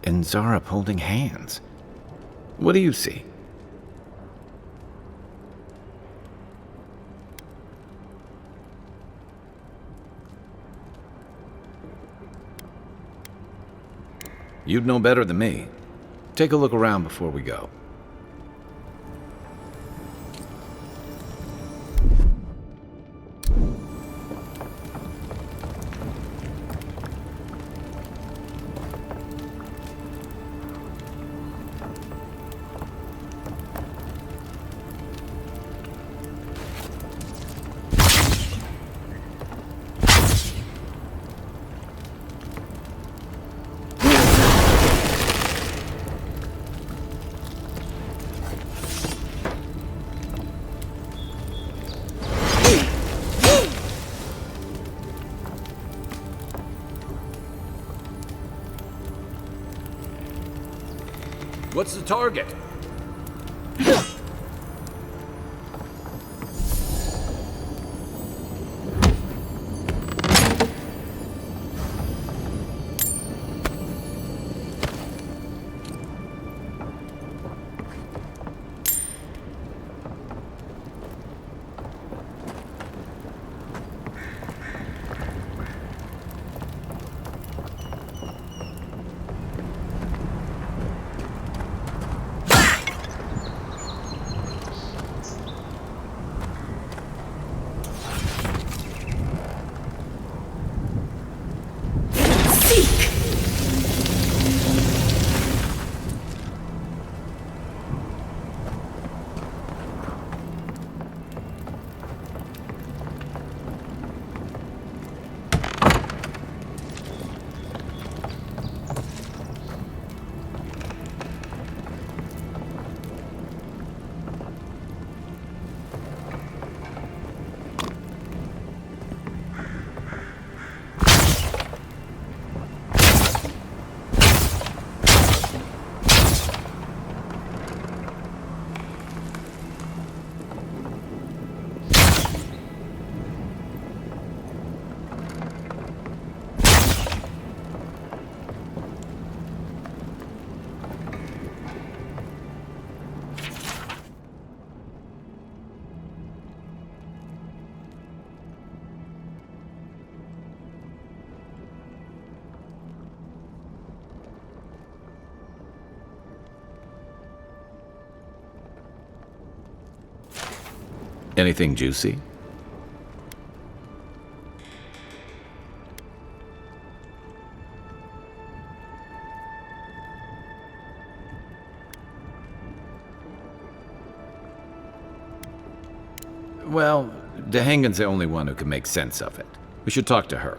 and Xaurip holding hands. What do you see? You'd know better than me. Take a look around before we go. What's the target? Anything juicy? Well, Dehangan's the only one who can make sense of it. We should talk to her.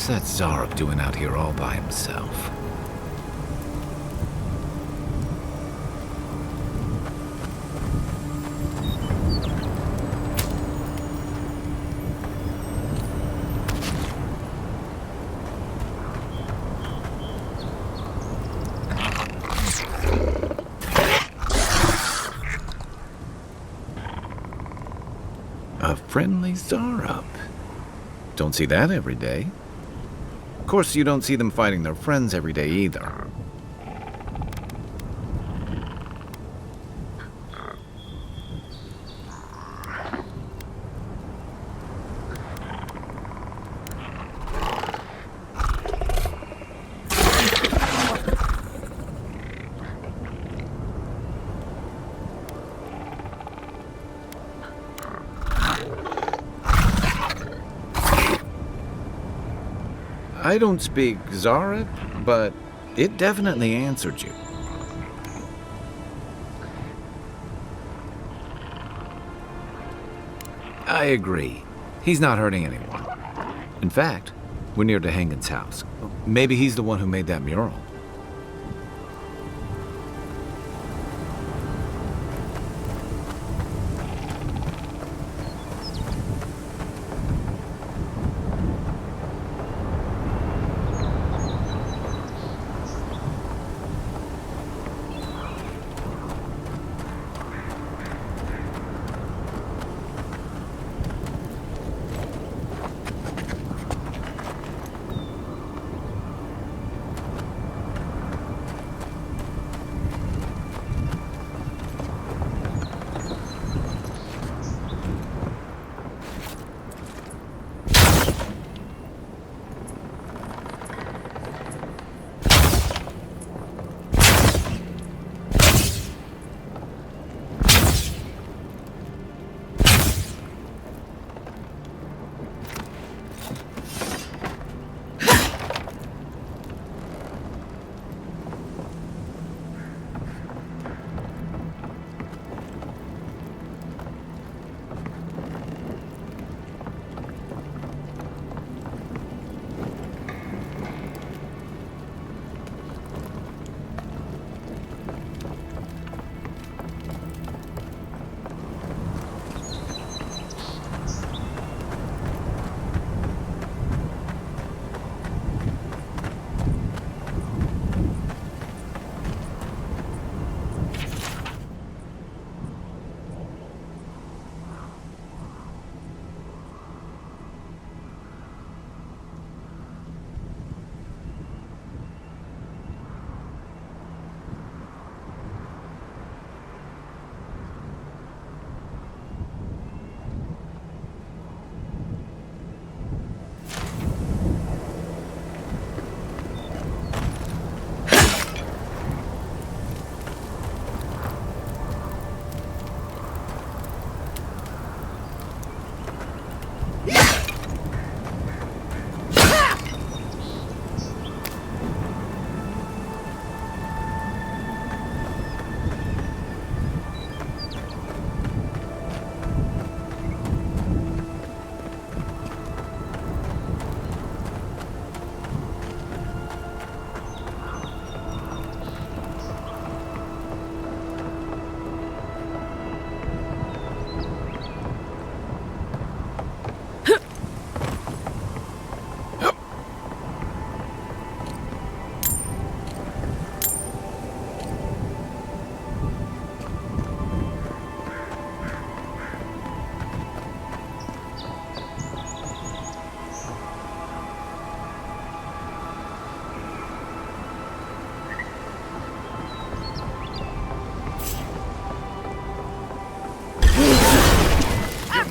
What's that Xaurip doing out here all by himself? A friendly Xaurip. Don't see that every day. Of course, you don't see them fighting their friends every day either. I don't speak Xaurip, but it definitely answered you. I agree. He's not hurting anyone. In fact, we're near DeHangen's house. Maybe he's the one who made that mural.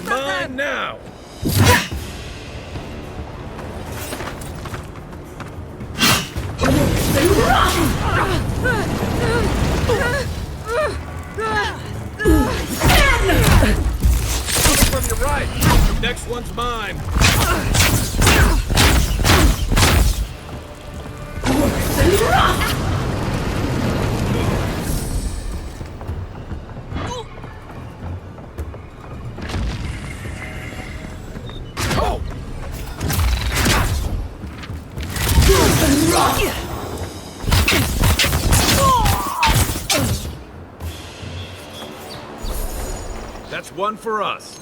Mine now! From your right. Next one's mine. one for us.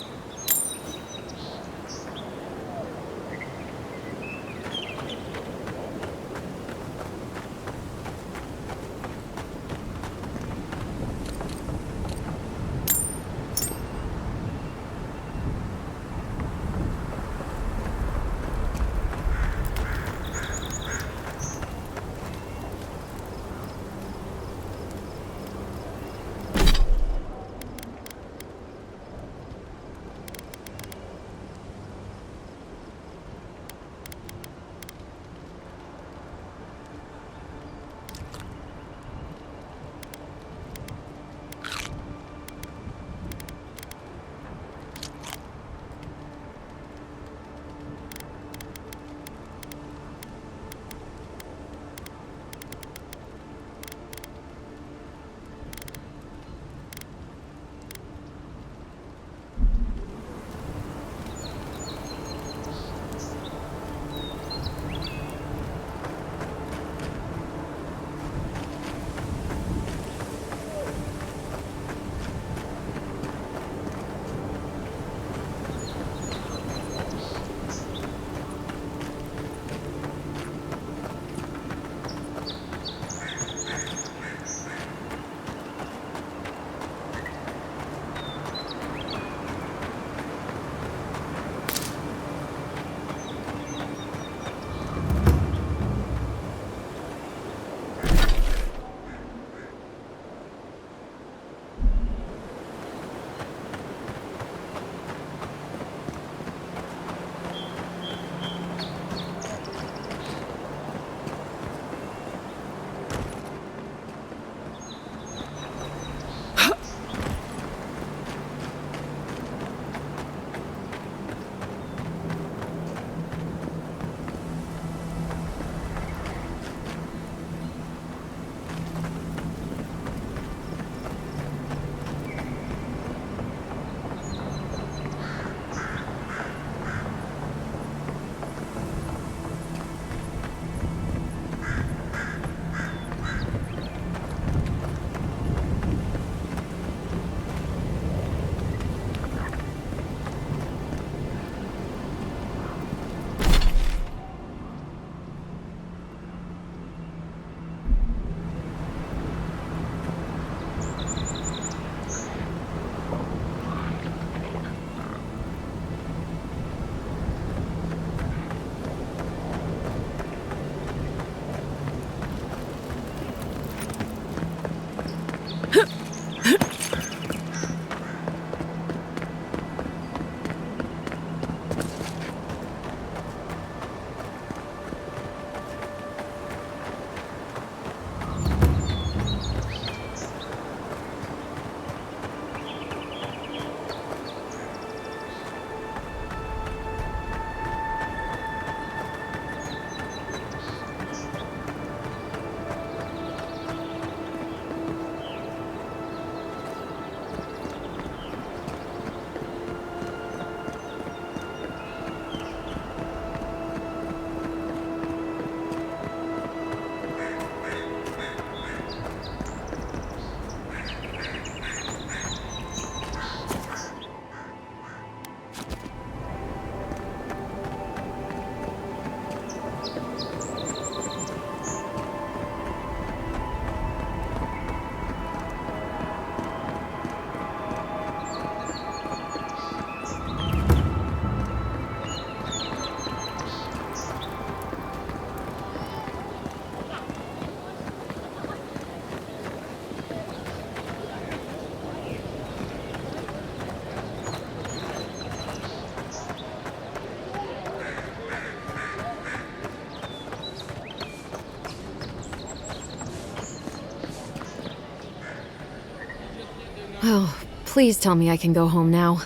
Oh, please tell me I can go home now.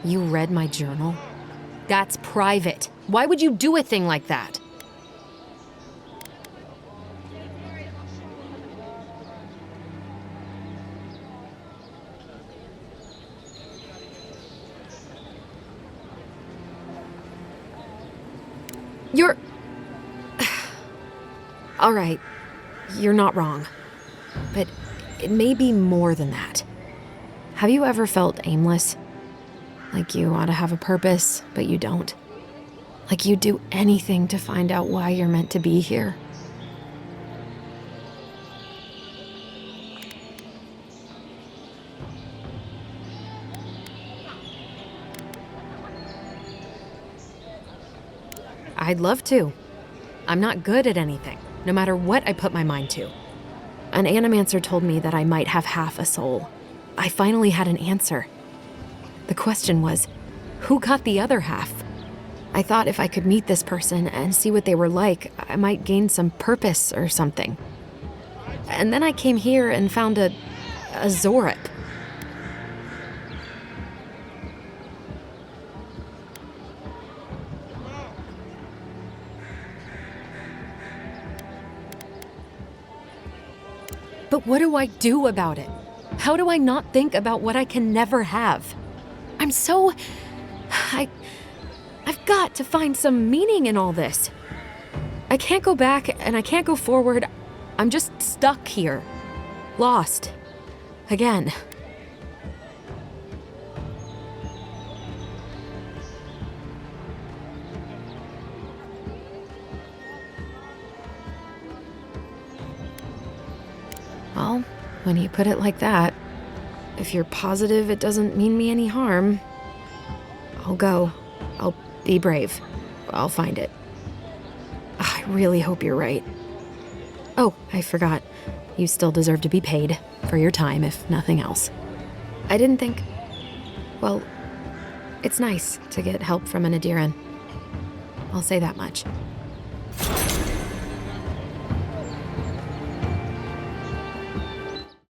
You read my journal? That's private. Why would you do a thing like that? All right, you're not wrong. But it may be more than that. Have you ever felt aimless? Like you ought to have a purpose, but you don't? Like you'd do anything to find out why you're meant to be here? I'd love to. I'm not good at anything, no matter what I put my mind to. An animancer told me that I might have half a soul. I finally had an answer. The question was, who got the other half? I thought if I could meet this person and see what they were like, I might gain some purpose or something. And then I came here and found a Xaurip. But what do I do about it? How do I not think about what I can never have? I've got to find some meaning in all this. I can't go back and I can't go forward. I'm just stuck here. Lost. Again. Well, when you put it like that, if you're positive it doesn't mean me any harm, I'll go. I'll be brave. I'll find it. I really hope you're right. Oh, I forgot. You still deserve to be paid for your time, if nothing else. I didn't think... Well, it's nice to get help from an Adiran. I'll say that much.